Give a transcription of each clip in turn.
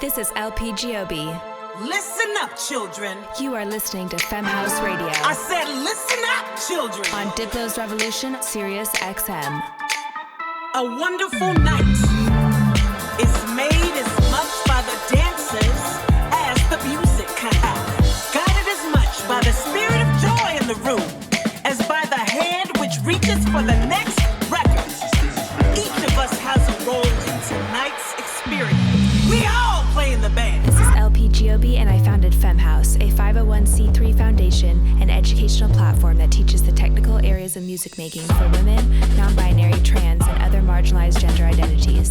This is LP Giobbi. Listen up, children. You are listening to Femme House Radio. I said listen up, children. On Diplo's Revolution, Sirius XM. A wonderful night is made as much by the dancers as the music. Guided as much by the spirit of joy in the room as by the hand which reaches for the next record. Each of us has a role in tonight's experience. We all play in the band. This is LP Giobbi, and I founded Femme House, a 501c3 foundation and educational platform that teaches the technical areas of music making for women, non-binary, trans, and other marginalized gender identities.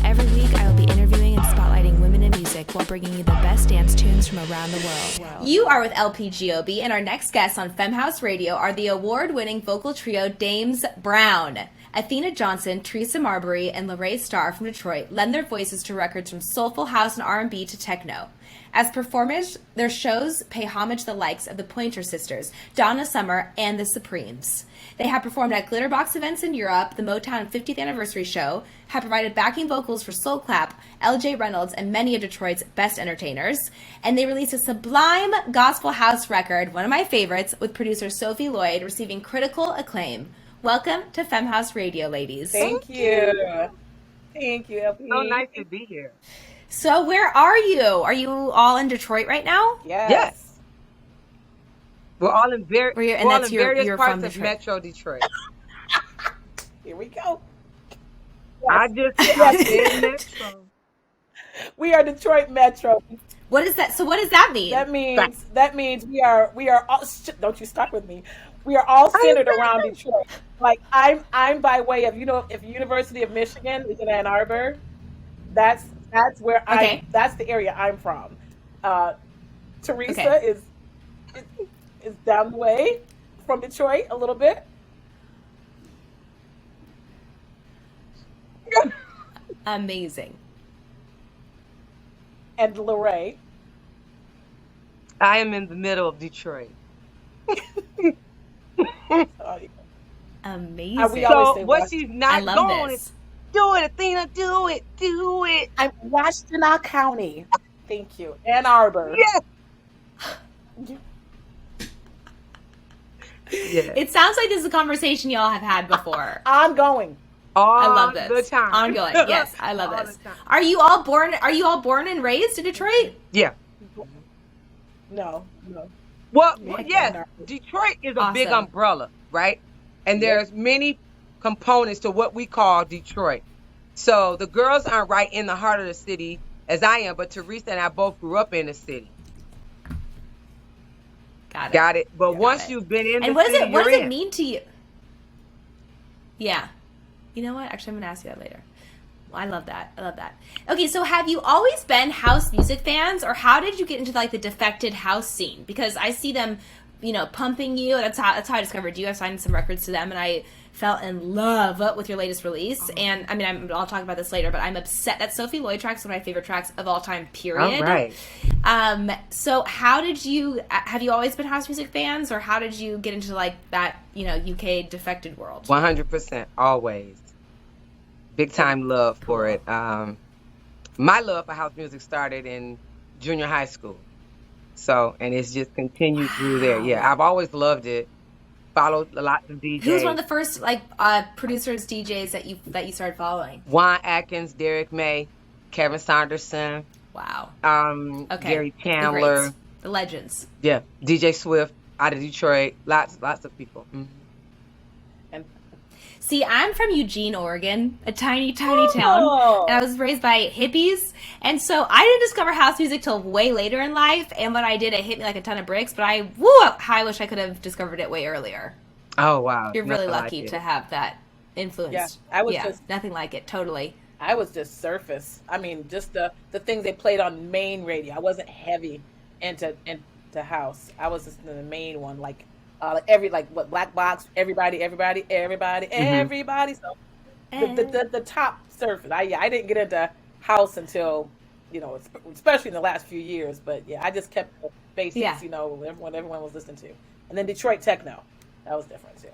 Every week, I will be interviewing and spotlighting women in music while bringing you the best dance tunes from around the world. You are with LP Giobbi, and our next guests on Femme House Radio are the award-winning vocal trio Dames Brown. Athena Johnson, Teresa Marbury, and Lorraine Starr from Detroit lend their voices to records from soulful house and R&B to techno. As performers, their shows pay homage to the likes of the Pointer Sisters, Donna Summer, and the Supremes. They have performed at Glitterbox events in Europe, the Motown 50th Anniversary Show, have provided backing vocals for Soul Clap, L.J. Reynolds, and many of Detroit's best entertainers. And they released a sublime gospel house record, one of my favorites, with producer Sophie Lloyd, receiving critical acclaim. Welcome to Femme House Radio, ladies. Thank you. Thank you, LP. So nice to be here. So where are you? Are you all in Detroit right now? Yes. We're all in, various you're parts from of Detroit. Metro Detroit. Here we go. I just said Metro. We are Detroit Metro. What is that? So what does that mean? That means we are all, don't you start with me. We are all centered around Detroit. Like I'm by way of, if University of Michigan is in Ann Arbor, that's where that's the area I'm from. Teresa is down the way from Detroit a little bit. Amazing. And Lorraine. I am in the middle of Detroit. Amazing. So what she's not going this. is do it, Athena, do it. I'm Washtenaw County. Thank you. Ann Arbor. Yes. It sounds like this is a conversation y'all have had before. Ongoing. I love this. The time. Ongoing. Yes, I love this. Are you all born and raised in Detroit? Yeah. No. Well, yes. Detroit is a big Awesome. umbrella, right? And there's many components to what we call Detroit. So the girls aren't right in the heart of the city as I am, but Teresa and I both grew up in the city. Got it. But once you've been in the city, what does it mean to you? Yeah. You know what? Actually, I'm going to ask you that later. Well, I love that. Okay, so have you always been house music fans, or how did you get into the defected house scene? Because I see them, pumping you. That's how I discovered you. I signed some records to them, and I fell in love with your latest release. And I'll talk about this later, but I'm upset. That Sophie Lloyd track is one of my favorite tracks of all time, period. All right. So have you always been house music fans, or how did you get into that, UK defected world? 100%, always. Big time love for it. My love for house music started in junior high school. And it's just continued through there. Yeah, I've always loved it. Followed lots of DJs. Who was one of the first producers, DJs that you started following? Juan Atkins, Derek May, Kevin Saunderson. Wow. Gary Chandler. The legends. Yeah, DJ Swift out of Detroit. Lots of people. Mm-hmm. See, I'm from Eugene, Oregon, a tiny town, and I was raised by hippies, and so I didn't discover house music till way later in life, and when I did, it hit me like a ton of bricks, but I wish I could have discovered it way earlier. Oh, wow. You're really lucky to have that influence. Yeah, nothing like it, totally. I was just surface. Just the things they played on main radio. I wasn't heavy into house. I was just in the main one, Black Box, everybody. So the top surface. I didn't get into house until, especially in the last few years. But yeah, I just kept the basics. What everyone was listening to, and then Detroit techno. That was different too.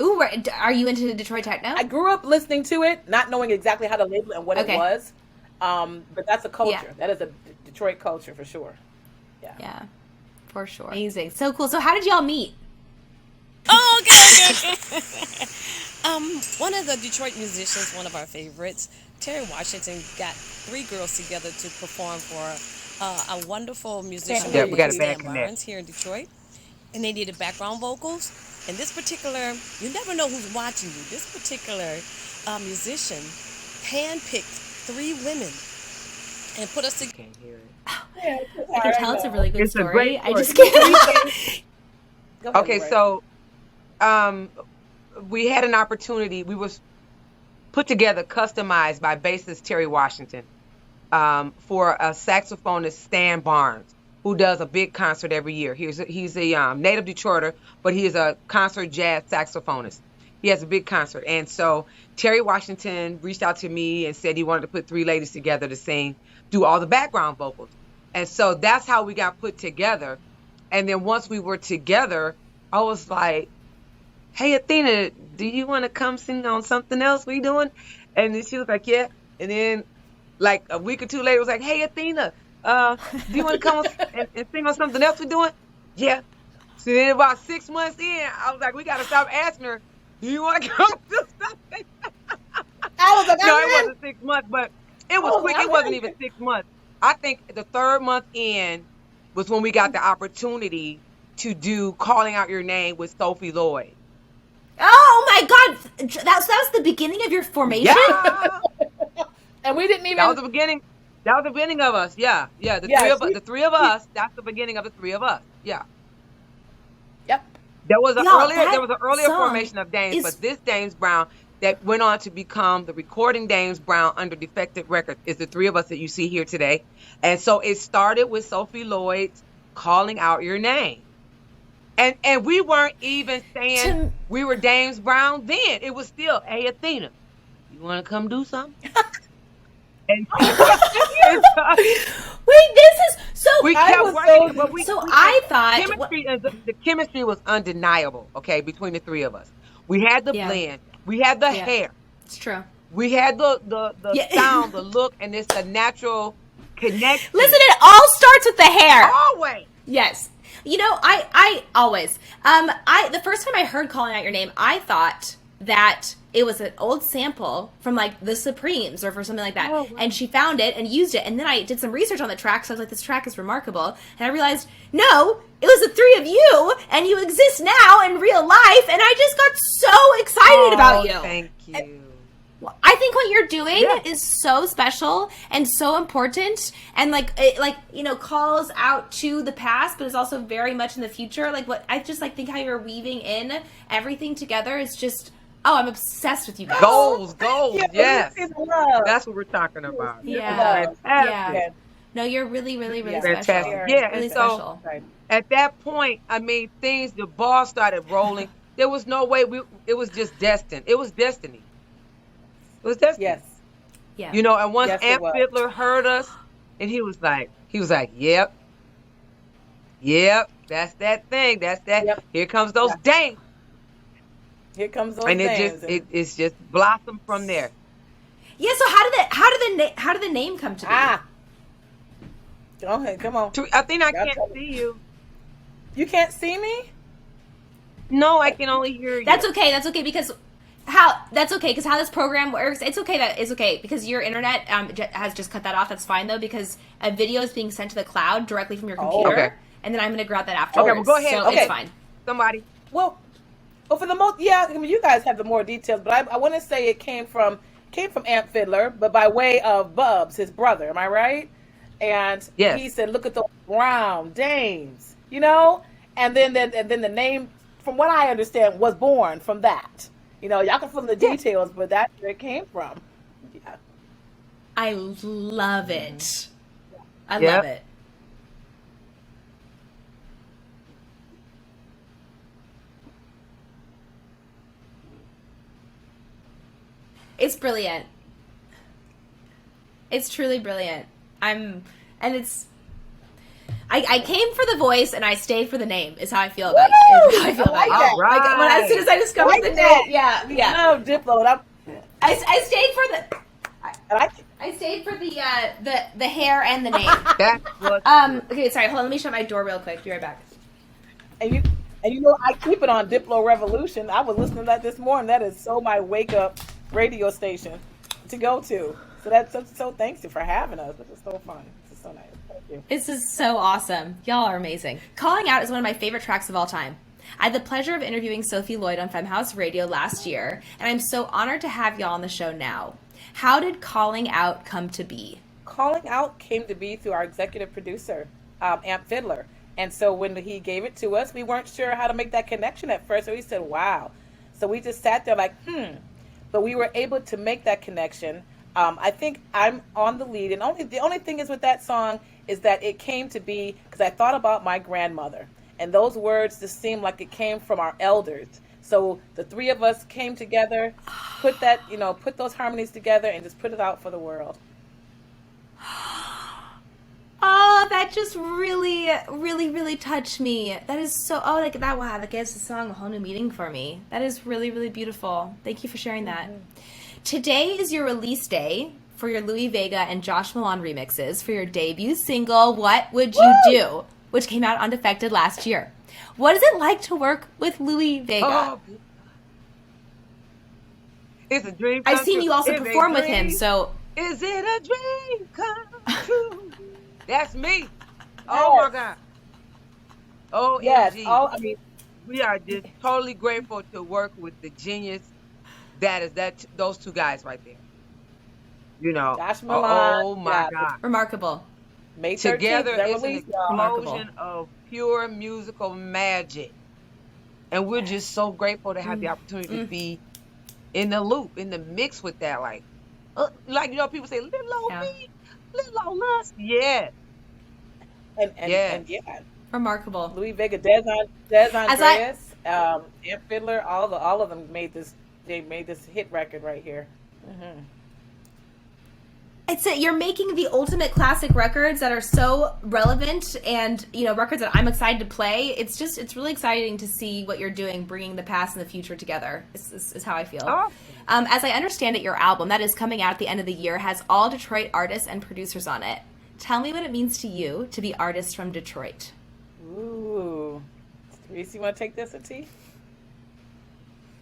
Ooh, are you into Detroit techno? I grew up listening to it, not knowing exactly how to label it and what it was. But that's a culture. Yeah. That is a Detroit culture for sure. Yeah, for sure. Amazing. So cool. So how did y'all meet? Oh, okay. One of the Detroit musicians, one of our favorites, Terry Washington, got 3 girls together to perform for a wonderful musician Yeah, we got a bad Stan connect. Barnes here in Detroit. And they needed background vocals. And this particular, you never know who's watching you. This particular musician handpicked 3 women and put us together. Can't hear it. I can tell it's a really good It's a story. great I just story. can't. Go ahead, Okay, Lorraine. so we had an opportunity. We was put together, customized by bassist Terry Washington for a saxophonist, Stan Barnes, who does a big concert every year. He's a native Detroiter, but he is a concert jazz saxophonist. He has a big concert. And so Terry Washington reached out to me and said he wanted to put 3 ladies together to sing, do all the background vocals. And so that's how we got put together. And then once we were together, I was like, hey, Athena, do you want to come sing on something else we doing? And then she was like, yeah. And then like a week or 2 later, it was like, hey, Athena, do you want to come and sing on something else we doing? Yeah. So then about 6 months in, I was like, we got to stop asking her, do you want to come do something? I was like, No, I'm it in. wasn't 6 months, but it was quick. It wasn't even 6 months. I think the 3rd month in was when we got the opportunity to do Calling Out Your Name with Sophie Lloyd. Oh my God! That was the beginning of your formation. Yeah, And we didn't even. that was the beginning. That was the beginning of us. Yeah. The three of us. That's the beginning of the 3 of us. Yeah. Yep. There was an Y'all, earlier. that There was an earlier song formation of Dames, is- but this Dames Brown that went on to become the recording Dames Brown under Defected Records is the 3 of us that you see here today. And so it started with Sophie Lloyd's Calling Out Your Name. And we weren't even saying we were Dames Brown then. It was still, hey, Athena, you want to come do something? And Wait, this is so. we I kept was working, so- but we, So we- I thought the chemistry was undeniable, okay, between the 3 of us. We had the Yeah. blend, we had the Yeah. hair, it's true. we had the Yeah. sound, the look, and it's a natural connection. Listen, it all starts with the hair. Always. Yes. You know, I always, the first time I heard Calling Out Your Name, I thought that it was an old sample from like the Supremes or for something like that. Oh, wow. And she found it and used it. And then I did some research on the track. So I was like, this track is remarkable. And I realized, no, it was the 3 of you and you exist now in real life. And I just got so excited about you. Thank you. I think what you're doing Yeah. is so special and so important, and like it, calls out to the past, but is also very much in the future. Like what I just think how you're weaving in everything together is just. Oh, I'm obsessed with you guys. Goals, Yeah, yes. we see the love. That's what we're talking about. Yeah. Fantastic. Yeah. No, you're really, really, really Yeah. special. Fantastic. Yeah, Really and so special. Right. at that point, I mean, the ball started rolling. There was no way it was just destined. It was destiny. It was destiny. Yes. Yeah. You know, and once Yes, it Amp was. Fiddler heard us, and he was like, yep, that's that thing. That's that. Yep. Here comes those Yeah. dames. Here comes those And things. it's just blossomed from there. Yeah. So how did the name come to be? Go ahead. Come on. I think I Y'all can't tell me. see you. You can't see me? No, I can only hear you. That's okay. That's okay because how this program works. It's okay because your internet has just cut that off. That's fine though because a video is being sent to the cloud directly from your Oh. computer, Okay. and then I'm gonna grab that afterwards. Okay, well, go ahead. So Okay. it's fine. Somebody. Well, for the most, yeah. I mean, you guys have the more details, but I want to say it came from Amp Fiddler, but by way of Bubs, his brother. Am I right? And Yes. he said, "Look at those brown dames," you know. And then the name, from what I understand, was born from that. You know, y'all can fill in the details, but that's where it came from. Yeah. I love it. I Yep. love it. It's brilliant. It's truly brilliant. I came for the voice and I stayed for the name. Is how I feel about you. Is how I feel about you. All right. As soon as I discovered Like the that. name, yeah. I love Diplo, and I stayed for the. I I stayed for the hair and the name. That's what. Okay, sorry. Hold on. Let me shut my door real quick. Be right back. And you know, I keep it on Diplo Revolution. I was listening to that this morning. That is so my wake up radio station to go to. So that's so thanks you for having us. This is so fun. This is so nice. Thank you. This is so awesome. Y'all are amazing. Calling Out is one of my favorite tracks of all time. I had the pleasure of interviewing Sophie Lloyd on Femme House Radio last year, and I'm so honored to have y'all on the show now. How did Calling Out come to be? Calling Out came to be through our executive producer, Amp Fiddler. And so when he gave it to us, we weren't sure how to make that connection at first. So we said, wow. So we just sat there like, But we were able to make that connection. I think I'm on the lead. And the only thing is with that song is that it came to be because I thought about my grandmother. And those words just seemed like it came from our elders. So the three of us came together, put those harmonies together and just put it out for the world. Oh, that just really, really, really touched me. That is so, like that, wow, that gives the song a whole new meaning for me. That is really, really beautiful. Thank you for sharing that. Today is your release day for your Louis Vega and Josh Milan remixes for your debut single, What Would You Do, which came out undefected last year. What is it like to work with Louis Vega? Oh, it's a dream. I've seen you also perform with him, so. Is it a dream come true? That's me. Oh my God. Oh yes. We are just totally grateful to work with the genius those two guys right there. You know. Josh Milan. Oh my God. Remarkable. May 13th, Together it's an Remarkable. explosion of pure musical magic. And we're just so grateful to have the opportunity to be in the loop, in the mix with that. Like people say, little old me, little old us. Yeah. And Remarkable. Louis Vega, Des Andreas, Amp Fiddler, all of them made this. They made this hit record right here. Mm-hmm. You're making the ultimate classic records that are so relevant, and records that I'm excited to play. It's really exciting to see what you're doing, bringing the past and the future together. Is how I feel. Oh. As I understand it, your album that is coming out at the end of the year has all Detroit artists and producers on it. Tell me what it means to you to be artists from Detroit. Ooh, Reese, you want to take this, T?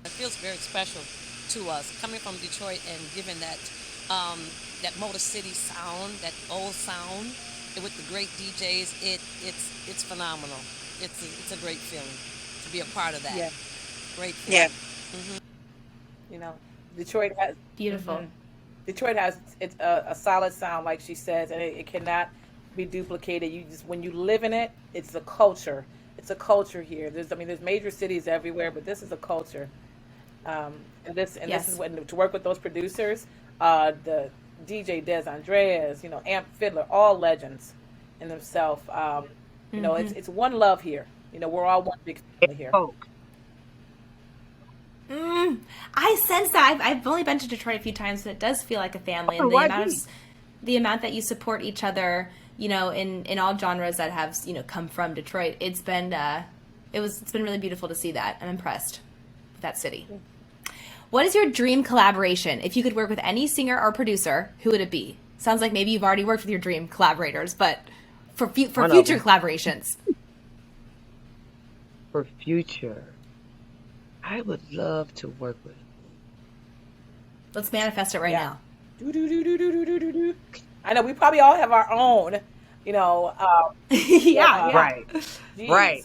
It feels very special to us coming from Detroit and giving that Motor City sound, that old sound, with the great DJs. It's phenomenal. It's a great feeling to be a part of that. Yeah. Great feeling. Yeah. Detroit has Beautiful. Mm-hmm. Detroit has a solid sound, like she says, and it cannot be duplicated. When you live in it, it's a culture. It's a culture here. There's major cities everywhere, but this is a culture. This is when to work with those producers, the DJ Des Andreas, Amp Fiddler, all legends in themselves. It's one love here. We're all one big family here. I sense that. I've only been to Detroit a few times, but it does feel like a family. And the amount that you support each other, in all genres that have come from Detroit, it's been really beautiful to see that. I'm impressed with that city. What is your dream collaboration? If you could work with any singer or producer, who would it be? Sounds like maybe you've already worked with your dream collaborators, but for future collaborations. For future, I would love to work with. Let's manifest it right now. I know we probably all have our own, Right. Geez, Right.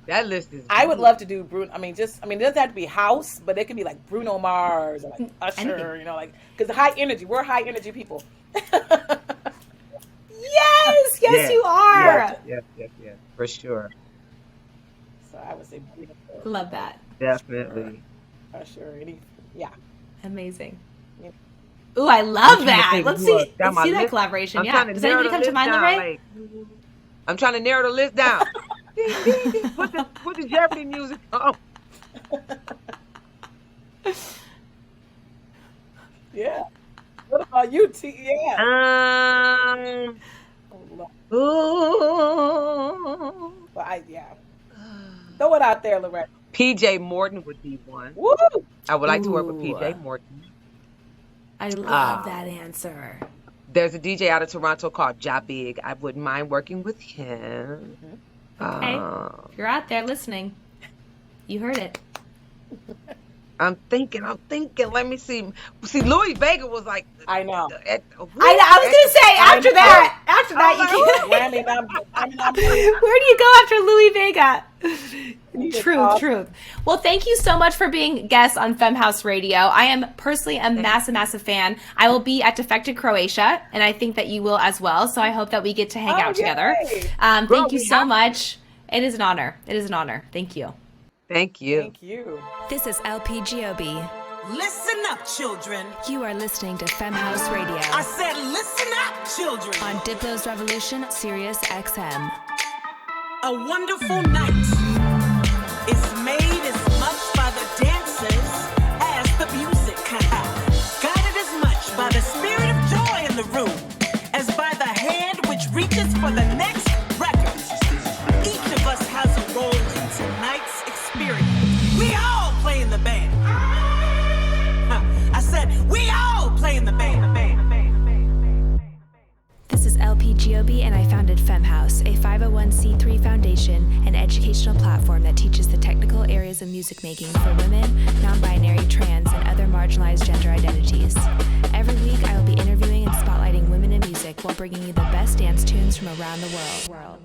That list is. I would love to do Bruno. It doesn't have to be house, but it can be like Bruno Mars or like Usher, because high energy. We're high energy people. Yes, you are. Yes, for sure. So I would say beautiful. Love that. Definitely. Usher, Amazing. Yeah. Ooh, I love that. think Let's who see else? Got my that list. collaboration. I'm Yeah. trying to Does narrow anybody the come to list mind, down, Lorraine? I'm trying to narrow the list down. Put the Jeopardy music on. Yeah. What about you, T? Yeah. Ooh. Well, throw it out there, Loretta. PJ Morton would be one. Woo! I would like to work with Ooh. PJ Morton. I love that answer. There's a DJ out of Toronto called Giobbi. I wouldn't mind working with him. Okay. If you're out there listening, you heard it. I'm thinking. Let me see. See, Louis Vega was like. I know. I was gonna say after that you can't. Grammy number. Where do you go after Louis Vega? He is Truth. awesome. Well, thank you so much for being guests on Femme House Radio. I am personally a massive fan. I will be at Defected Croatia, and I think that you will as well. So I hope that we get to hang out together. Thank you so much. It is an honor. Thank you. Thank you. Thank you. This is LP Giobbi. Listen up, children. You are listening to Femme House Radio I said, listen up, children. on Diplo's Revolution, Sirius XM. A wonderful night is made as much by the dancers as the music. Guided as much by the spirit of joy in the room as by the hand which reaches for the next record. Each of us has a role in tonight's experience. We all play in the band. I said, we all play in the band. This is LP Giobbi, and I founded Femme House, a 501c3 foundation and educational platform that teaches the technical areas of music making for women, non-binary, trans, and other marginalized gender identities. Every week, I will be interviewing and spotlighting women in music while bringing you the best dance tunes from around the world.